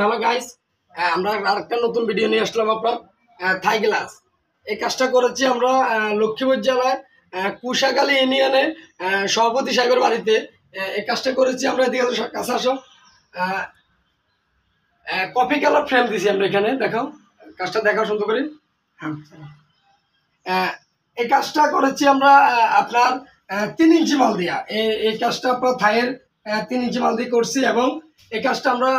ভালো গাইস, আমরা আরেকটা নতুন ভিডিও নিয়ে আসলাম আপনার থাই গ্লাস। এই কাজটা করেছি আমরা লক্ষ্মীপুর জেলায় কুশাখালী ইউনিয়নে সভাপতি সাহেবের বাড়িতে। এই কাজটা করেছি আমরা, এদিকে কাছে আসো। কফি কালার ফ্রেম দিছি আমরা এখানে, দেখাও কাজটা, দেখাও সুন্দর করে। এই কাজটা করেছি আমরা আপনার 3 ইঞ্চি মাল দিয়া। এই কাজটা আপনার থাইয়ের 3 ইঞ্চি মাল দিয়ে করছি, এবং এই কাজটা আমরা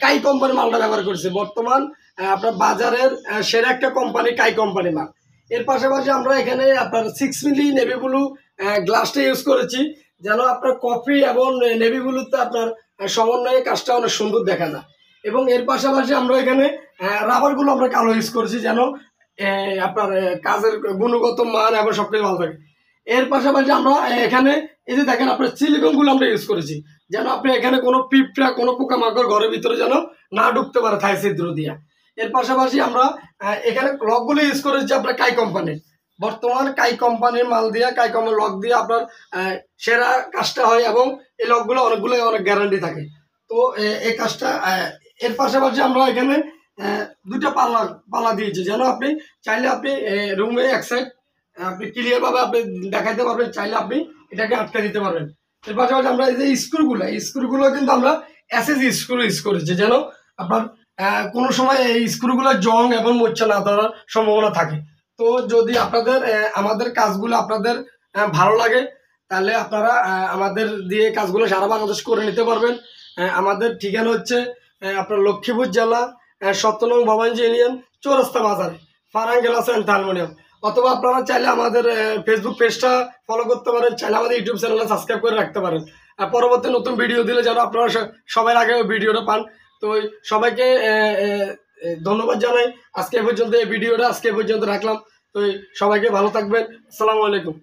কাই কোম্পানির মালটা ব্যবহার করছি। বর্তমান আপনার বাজারের সেরা একটা কোম্পানি কাই কোম্পানি মাল। এর পাশাপাশি আমরা এখানে আপনার 6 মিলি নেভি ব্লু গ্লাসটা ইউজ করেছি, যেন আপনার কফি এবং নেভি ব্লুতে আপনার সমন্বয়ে কাজটা অনেক সুন্দর দেখা যায়। এবং এর পাশাপাশি আমরা এখানে রাবারগুলো আমরা কালো ইউজ করেছি, যেন আপনার কাজের গুণগত মান এবং সবকিছু ভালো থাকে। এর পাশাপাশি আমরা এখানে এই যে দেখেন আপনার সিলিকনগুলো আমরা ইউজ করেছি, যেন আপনি এখানে কোনো পিঁপড়া কোনো পোকামাকড় ঘরের ভিতরে যেন না ঢুকতে পারে থাই ছিদ্র দিয়া। এর পাশাপাশি আমরা এখানে লকগুলো ইউজ করেছি আপনার কাই কোম্পানির। বর্তমান কাই কোম্পানির মাল দিয়া, কাই কোম্পানির লক দিয়ে আপনার সেরা কাজটা হয়, এবং এই লকগুলো অনেক গ্যারান্টি থাকে। তো এই কাজটা এর পাশাপাশি আমরা এখানে দুইটা পাল্লা দিয়েছি, যেন আপনি চাইলে আপনি রুমে এক সাইড আপনি ক্লিয়ার ভাবে আপনি দেখাইতে পারবেন, চাইলে আপনি এটাকে আটকে দিতে পারবেন। এর পাশাপাশি আমরা এই যে স্ক্রুগুলো কিন্তু আমরা এসএস স্ক্রু ইউজ করেছি, যেন আপনার কোনো সময় এই স্ক্রুগুলো জং এবং মোচা না ধরার সম্ভাবনা থাকে। তো যদি আপনাদের আমাদের কাজগুলো আপনাদের ভালো লাগে, তাহলে আপনারা আমাদের দিয়ে কাজগুলো সারা বাংলাদেশ করে নিতে পারবেন। আমাদের ঠিকানা হচ্ছে আপনার লক্ষ্মীপুর জেলা 17 নং ভবানী ইউনিয়ন, চৌরাস্তা বাজারে, ফারান গ্লাস অ্যান্ড হারমোনিয়াম। অথবা আপনারা চাইলে আমাদের ফেসবুক পেজটা ফলো করতে পারেন, চাইলে আমাদের ইউটিউব চ্যানেলটা সাবস্ক্রাইব করে রাখতে পারেন। পরবর্তী নতুন ভিডিও দিলে যেন আপনারা সবার আগে ভিডিওটা পান। তো সবাইকে ধন্যবাদ জানাই। আজকে পর্যন্ত এই ভিডিওটা আজকে পর্যন্ত রাখলাম। তো সবাইকে ভালো থাকবেন। আসসালামু আলাইকুম।